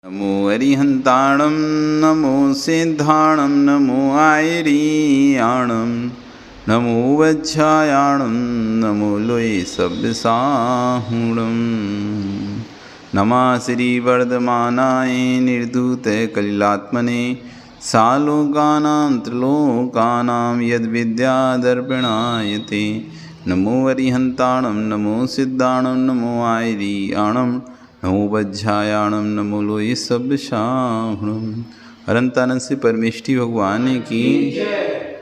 नमो अरिहंताणं नमो सिद्धाणं नमो आयरियाणं नमो वज्रायाणं नमो लोये सव्यसाहुणं नमः श्रीवर्धमानाय निर्धूतकलिलात्मने सालोकानां त्रिलोकानां यद्विद्यादर्पणाय ते नमो अरिहंताणं नमो सिद्धाणं नमो आयरियाणं नमो वज्रायाणं नमो लोये सव्यसाहुणं। अनंतानंद से परमेष्ठी भगवान की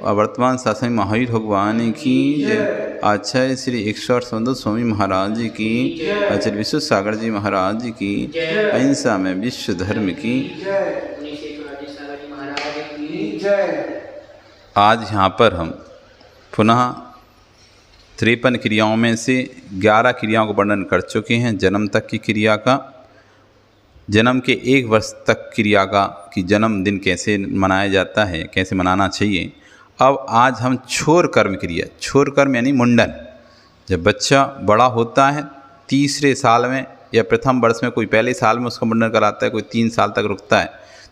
और वर्तमान शासन महावीर भगवान की जय। आचार्य श्री 108 संत स्वामी महाराज की, आचार्य विश्व सागर जी महाराज की, अहिंसा में विश्व धर्म की। आज यहाँ पर हम पुनः 53 क्रियाओं में से 11 क्रियाओं का वर्णन कर चुके हैं। जन्म तक की क्रिया का, जन्म के 1 वर्ष तक क्रिया का कि जन्मदिन कैसे मनाया जाता है, कैसे मनाना चाहिए। अब आज हम छोर कर्म क्रिया, छोर कर्म यानी मुंडन। जब बच्चा बड़ा होता है, तीसरे साल में या प्रथम वर्ष में, कोई पहले साल में उसका मुंडन कराता है, कोई 3 साल तक रुकता है,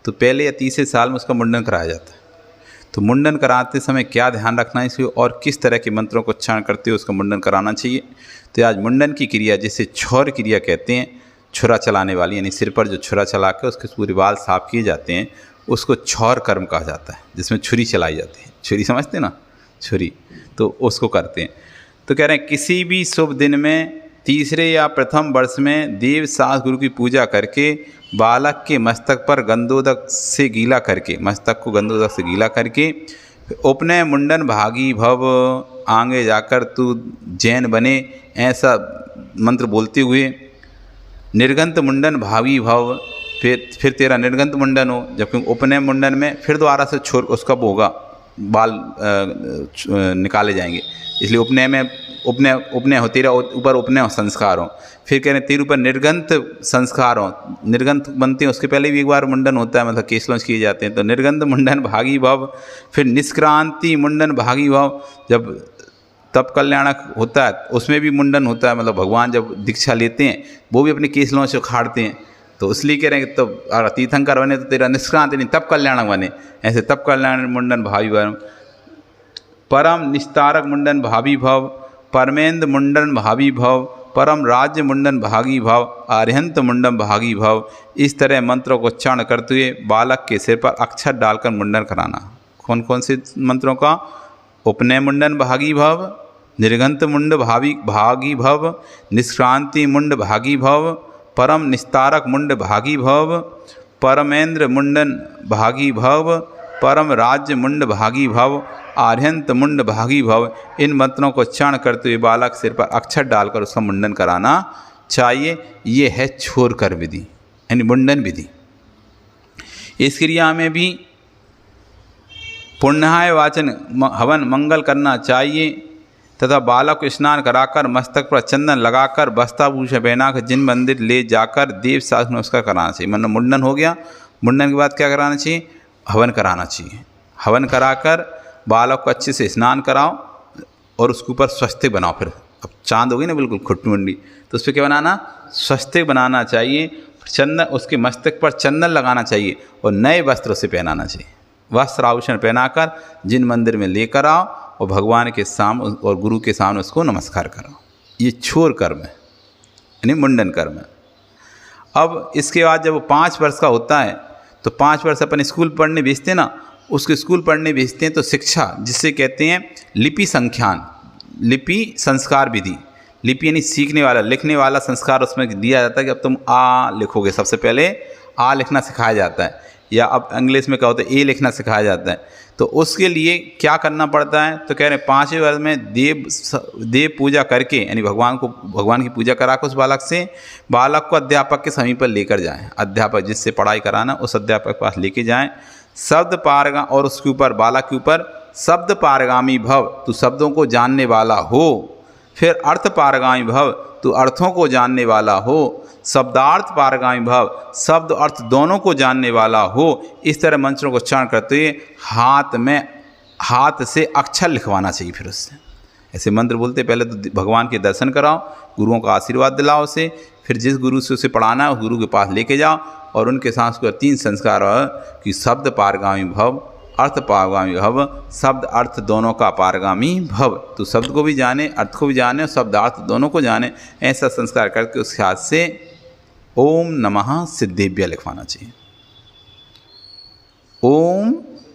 तो पहले या तीसरे साल में उसका मुंडन कराया जाता है। तो मुंडन कराते समय क्या ध्यान रखना है इसको, और किस तरह के मंत्रों को उच्चारण करते हुए उसका मुंडन कराना चाहिए। तो आज मुंडन की क्रिया, जिसे छौर क्रिया कहते हैं, छुरा चलाने वाली, यानी सिर पर जो छुरा चला के उसके पूरे बाल साफ किए जाते हैं, उसको छौर कर्म कहा जाता है, जिसमें छुरी चलाई जाती है। छुरी समझते ना, छुरी, तो उसको करते हैं। तो कह रहे हैं किसी भी शुभ दिन में तीसरे या प्रथम वर्ष में देव सास गुरु की पूजा करके बालक के मस्तक पर गंधोदक से गीला करके, मस्तक को गंधोदक से गीला करके, उपनय मुंडन भागी भव, आगे जाकर तू जैन बने, ऐसा मंत्र बोलते हुए निर्गंत मुंडन भावी भव, फिर तेरा निर्गंत मुंडन हो। जबकि उपनय मुंडन में फिर दोबारा से छोर उसका होगा, बाल निकाले जाएंगे, इसलिए उपनय में उपनय हो, तेरा ऊपर उपनय संस्कार हो। फिर कह रहे हैं तेरे ऊपर निर्गंत संस्कार हो, निर्गंत बनते हैं, उसके पहले भी एक बार मुंडन होता है, मतलब केश लॉन्च किए जाते हैं। तो निर्गंत मुंडन भागी भव, फिर निष्क्रांति मुंडन भागी भव, जब तप कल्याणक होता है उसमें भी मुंडन होता है, मतलब भगवान जब दीक्षा लेते हैं वो भी अपने केश लॉन्च उखाड़ते हैं। तो इसलिए कह रहे हैं कि तो तीर्थंकर बने तो तेरा निष्क्रांति नहीं, तप कल्याणक बने, ऐसे तप कल्याण मुंडन भावी भव। परम निस्तारक मुंडन भावी भव, परमेंद्र मुंडन भावी भव, परम राज्य मुंडन भागी भव, आर्यंत मुंडन भागी भव। इस तरह मंत्रों को उच्चारण करते हुए बालक के सिर पर अक्षर डालकर मुंडन कराना। कौन कौन से मंत्रों का? उपनय मुंडन भागी भव, निर्गंत मुंड भागी भव, निष्क्रांति मुंड भागी भव, परम निस्तारक मुंड भागी भव, परमेंद्र मुंडन भागी भव, परम राज्य मुंड भागी भव, आर्यंत मुंड भागी भव। इन मंत्रों को उच्चारण करते हुए बालक सिर पर अक्षर डालकर उसका मुंडन कराना चाहिए। ये है छोर कर विधि, यानी मुंडन विधि। इस क्रिया में भी पुण्याय वाचन हवन मंगल करना चाहिए तथा बालक को स्नान कराकर मस्तक पर चंदन लगाकर वस्त्राभूषण पहनाकर जिन मंदिर ले जाकर देव सास नमस्कार कराना चाहिए। मतलब मुंडन हो गया, मुंडन के बाद क्या कराना चाहिए? हवन कराना चाहिए। हवन कराकर बालक को अच्छे से स्नान कराओ और उसके ऊपर स्वस्तिक बनाओ। फिर अब चांद हो गई ना बिल्कुल खुट्टी मुंडी, तो उस पर क्या बनाना? स्वस्तिक बनाना चाहिए। चंदन, उसके मस्तक पर चंदन लगाना चाहिए और नए वस्त्र उसे पहनाना चाहिए। वस्त्र आभूषण पहनाकर जिन मंदिर में लेकर आओ और भगवान के सामने और गुरु के सामने उसको नमस्कार कराओ। ये छोर कर्म है, यानी मुंडन कर्म है। अब इसके बाद जब वो 5 वर्ष का होता है तो 5 वर्ष अपन स्कूल पढ़ने भेजते हैं ना, उसके स्कूल पढ़ने भेजते हैं तो शिक्षा, जिससे कहते हैं लिपि संख्यान, लिपि संस्कार विधि। लिपि यानी सीखने वाला, लिखने वाला संस्कार उसमें दिया जाता है कि अब तुम आ लिखोगे। सबसे पहले आ लिखना सिखाया जाता है, या अब इंग्लिश में क्या होता है, ए लिखना सिखाया जाता है। तो उसके लिए क्या करना पड़ता है? तो कह रहे हैं 5वें वर्ष में देव पूजा करके, यानी भगवान की पूजा करा कर उस बालक से, बालक को अध्यापक के समीप पर लेकर जाएं। अध्यापक जिससे पढ़ाई कराना, उस अध्यापक के पास लेके जाएं। शब्द पारगा, और उसके ऊपर, बालक के ऊपर शब्द पारगामी भव, तू शब्दों को जानने वाला हो। फिर अर्थ पारगामी भव, तू अर्थों को जानने वाला हो। शब्दार्थ पारगामी भव, शब्द अर्थ दोनों को जानने वाला हो। इस तरह मंत्रों को उच्चारण करते हुए हाथ से अक्षर लिखवाना चाहिए फिर उससे, ऐसे मंत्र बोलते पहले तो भगवान के दर्शन कराओ, गुरुओं का आशीर्वाद दिलाओ उसे, फिर जिस गुरु से उसे पढ़ाना है उस गुरु के पास लेके जाओ और उनके साथ उसको 3 संस्कार कि शब्द पारगामी भव, अर्थ पारगामी भव, शब्द अर्थ दोनों का पारगामी भव। तो शब्द को भी जाने, अर्थ को भी जाने और शब्द अर्थ दोनों को जाने, ऐसा संस्कार करके उसके हाथ से ओम नमः सिद्धेभ्य लिखवाना चाहिए। ओम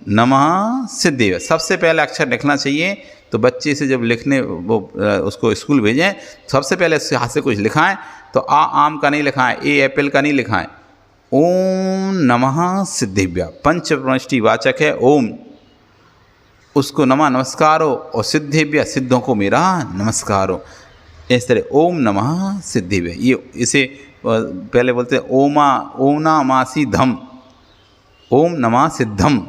नमः सिद्धेभ्य सबसे पहले अक्षर लिखना चाहिए। तो बच्चे से जब लिखने वो उसको स्कूल भेजें, सबसे पहले उसके हाथ से कुछ लिखाएं। तो आ आम का नहीं लिखाएं, ए एप्पल का नहीं लिखाएं, ओम नमः सिद्धेभ्य पंचप्रविष्टि वाचक है ओम, उसको नमः नमस्कार हो, और सिद्धेभ्य सिद्धों को मेरा नमस्कार हो। इस तरह ओम नमः सिद्धेभ्य, ये इसे पहले बोलते हैं ओना मासी धम, ओम नमः सिद्धम,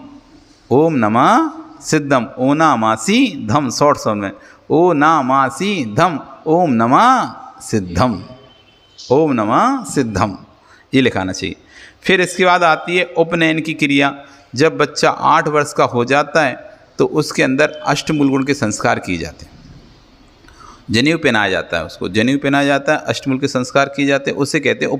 ओम नमः सिद्धम, ओना मासी धम, शॉर्ट साउंड में ओ ना मासी धम, ओम नमः सिद्धम, ओम नमः सिद्धम, ये लिखाना चाहिए। फिर इसके बाद आती है उपनयन की क्रिया। जब बच्चा 8 वर्ष का हो जाता है तो उसके अंदर अष्टमूल गुण के संस्कार किए जाते हैं। जनेऊ पहनाया जाता है, उसको जनेऊ पहनाया जाता है, अष्टमूल के संस्कार किए जाते हैं, उसे कहते हैं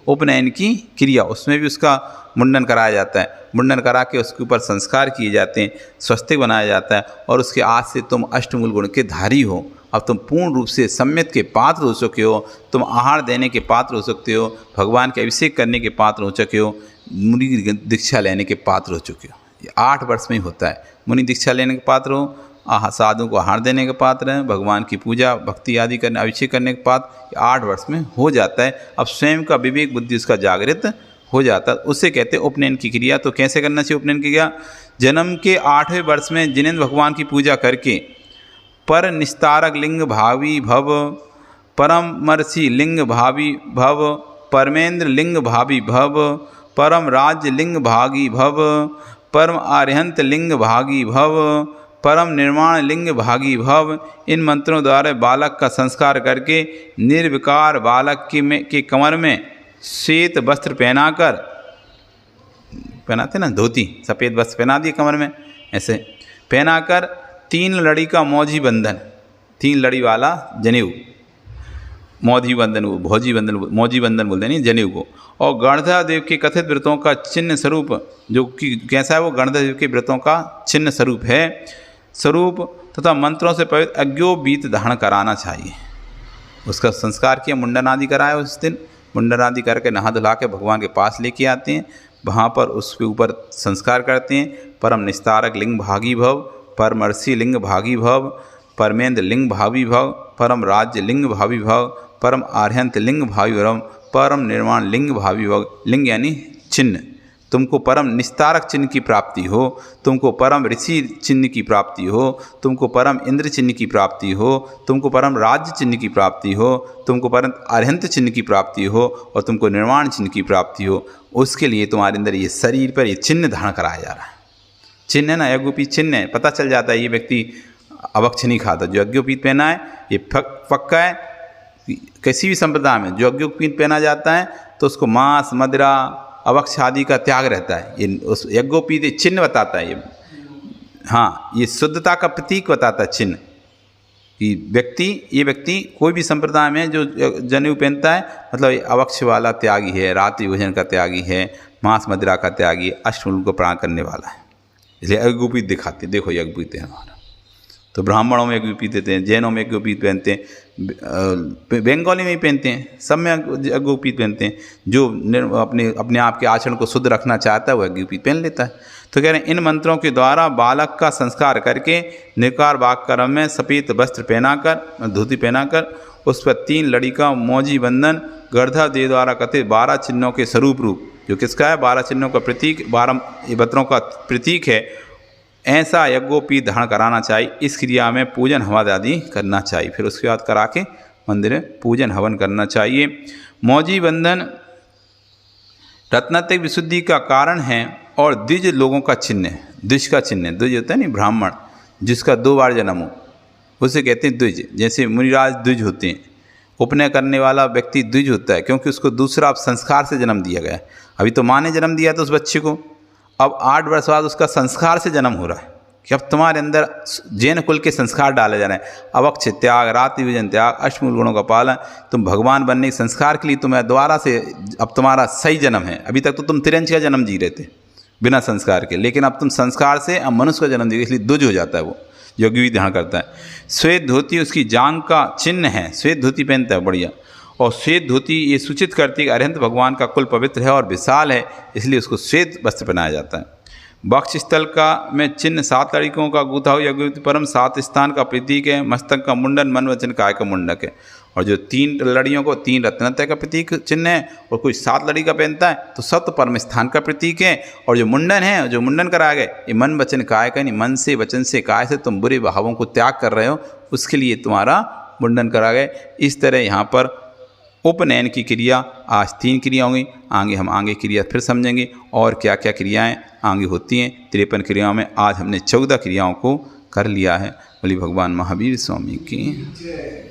उपनयन की क्रिया। उसमें भी उसका मुंडन कराया जाता है, मुंडन करा के उसके ऊपर संस्कार किए जाते हैं, स्वस्तिक बनाया जाता है, और उसके आज से तुम अष्टमूल गुण के धारी हो। अब तुम पूर्ण रूप से सम्यत के पात्र हो चुके हो, तुम आहार देने के पात्र हो सकते हो, भगवान के अभिषेक करने के पात्र हो चुके हो, मुनि दीक्षा लेने के पात्र हो चुके हो। ये 8 वर्ष में ही होता है। मुनि दीक्षा लेने के पात्र हो, साधु को आहार देने के पात्र हैं, भगवान की पूजा भक्ति आदि करने अभिषेक करने के पात्र 8 वर्ष में हो जाता है। अब स्वयं का विवेक बुद्धि उसका जागृत हो जाता है, उसे कहते हैं उपनयन की क्रिया। तो कैसे करना चाहिए उपनयन की क्रिया? जन्म के 8वें वर्ष में जिनेंद्र भगवान की पूजा करके पर निस्तारक लिंग भावी भव, परमर्षि लिंग भावी भव, परमेंद्र लिंग भावी भव, परम राज्य लिंग भागी भव, परम आर्यंत लिंग भागी भव, परम निर्माण लिंग भागी भव। इन मंत्रों द्वारा बालक का संस्कार करके निर्विकार बालक के कमर में श्वेत वस्त्र पहनाकर, पहनाते ना धोती, सफ़ेद वस्त्र पहना दिए कमर में, ऐसे पहनाकर 3 लड़ी का मौजी बंधन, 3 लड़ी वाला जनेऊ, मौजी बंधन बोलते नहीं जनेऊ को, और गणधर देव के कथित व्रतों का चिन्ह स्वरूप, जो कि कैसा है वो गणधर देव के व्रतों का चिन्ह स्वरूप है, स्वरूप तथा मंत्रों से पवित्र अज्ञोपवीत धारण कराना चाहिए। उसका संस्कार किया, मुंडन आदि कराया, उस दिन मुंडन आदि करके नहा धुला के भगवान के पास लेके आते हैं, वहाँ पर उसके ऊपर संस्कार करते हैं। परम निस्तारक लिंग भागी भव, परमर्षि लिंग भागी भव, परमेंद्र लिंग भावी भव, परम राज्य लिंग भावी भव, परम आर्यंत लिंग भावी भव, परम निर्माण लिंग भावी भव। लिंग यानी चिन्ह, तुमको परम निस्तारक चिन्ह की प्राप्ति हो, तुमको परम ऋषि चिन्ह की प्राप्ति हो, तुमको परम इंद्र चिन्ह की प्राप्ति हो, तुमको परम राज्य चिन्ह की प्राप्ति हो, तुमको परम आर्यंत चिन्ह की प्राप्ति हो, और तुमको निर्माण चिन्ह की प्राप्ति हो। उसके लिए तुम्हारे अंदर ये शरीर पर ये चिन्ह धारण कराया जा रहा है। चिन्ह है ना, यज्ञोपीत चिन्ह है, पता चल जाता है ये व्यक्ति अभक्ष नहीं खाता। जो यज्ञोपीत पहना है ये पक्का है। किसी भी संप्रदाय में जो यज्ञोपवीत पहना जाता है तो उसको मांस मदिरा अवक्ष आदि का त्याग रहता है। ये उस यज्ञोपवीत चिन्ह बताता है। ये हाँ, ये शुद्धता का प्रतीक बताता है चिन्ह कि ये व्यक्ति कोई भी संप्रदाय में जो जनेऊ पहनता है मतलब अवक्ष वाला त्यागी है, रात्रि भोजन का त्यागी है, मांस मदिरा का त्यागी है, अष्टमूल को प्रणाम करने वाला है। इसलिए यज्ञोपवीत दिखाते, देखो यज्ञोपवीत है हमारा। तो ब्राह्मणों में यज्ञोपवीत देते हैं, जैनों में यज्ञोपवीत पहनते हैं, बंगाली में ही पहनते हैं, सब में यज्ञोपवीत पहनते हैं। जो अपने आप के आचरण को शुद्ध रखना चाहता है वो यज्ञोपवीत पहन लेता है। तो कह रहे हैं इन मंत्रों के द्वारा बालक का संस्कार करके निर्कार वाक्कर्म में सफ़ेद वस्त्र पहनाकर, धोती पहनाकर, उस पर 3 लड़ी का मौजी बंधन गणधर देव द्वारा कथित 12 चिन्हों के स्वरूप रूप, जो किसका है 12 चिन्हों का प्रतीक, 12 वस्त्रों का प्रतीक है, ऐसा यज्ञोपवीत धारण कराना चाहिए। इस क्रिया में पूजन हवन आदि करना चाहिए। फिर उसके बाद करा के मंदिर में पूजन हवन करना चाहिए। मौजी बंधन रत्नात्मक विशुद्धि का कारण है और द्विज लोगों का चिन्ह है। द्विज का चिन्ह है, द्विज होता है नहीं ब्राह्मण जिसका 2 बार जन्म हो, उसे कहते हैं द्विज। जैसे मुनिराज द्विज होते हैं, उपनय करने वाला व्यक्ति द्विज होता है क्योंकि उसको दूसरा संस्कार से जन्म दिया गया है। अभी तो माँ ने जन्म दिया था उस बच्चे को, अब 8 वर्ष बाद उसका संस्कार से जन्म हो रहा है। कि अब तुम्हारे अंदर जैन कुल के संस्कार डाले जा रहे हैं। अवक्ष त्याग, रात्रि विजन त्याग, अष्टमूल गुणों का पालन, तुम भगवान बनने के संस्कार के लिए तुम्हें दोबारा से अब तुम्हारा सही जन्म है। अभी तक तो तुम तिरंज का जन्म जी रहे थे बिना संस्कार के, लेकिन अब तुम संस्कार से अब मनुष्य का जन्म जी, इसलिए द्विज हो जाता है वो, योगी भी ध्यान करता है। श्वेत धोती उसकी जांग का चिन्ह है, श्वेत धोती पहनता है, बढ़िया। और श्वेत धोती ये सूचित करती है कि अरिहंत भगवान का कुल पवित्र है और विशाल है, इसलिए उसको श्वेत वस्त्र पहनाया जाता है। वक्ष स्थल का में चिन्ह 7 लड़कियों का गूथा हुआ यज्ञ परम 7 स्थान का प्रतीक है। मस्तक का मुंडन, मन वचन काय का मुंडक है। और जो 3 लड़ियों को 3 रत्नत्रय का प्रतीक चिन्ह है, और कोई 7 लड़ी का पहनता है तो सत्य परम स्थान का प्रतीक है। और जो मुंडन है, जो मुंडन कराया गया, ये मन वचन काय का, नहीं मन से, वचन से, काय से तुम बुरे भावों को त्याग कर रहे हो, उसके लिए तुम्हारा मुंडन करा गया। इस तरह यहाँ पर उपनयन की क्रिया आज 3 क्रिया होंगी। आगे हम आगे क्रिया फिर समझेंगे और क्या क्या क्रियाएं आगे होती हैं। 53 क्रियाओं में आज हमने 14 क्रियाओं को कर लिया है। बोलिए भगवान महावीर स्वामी की।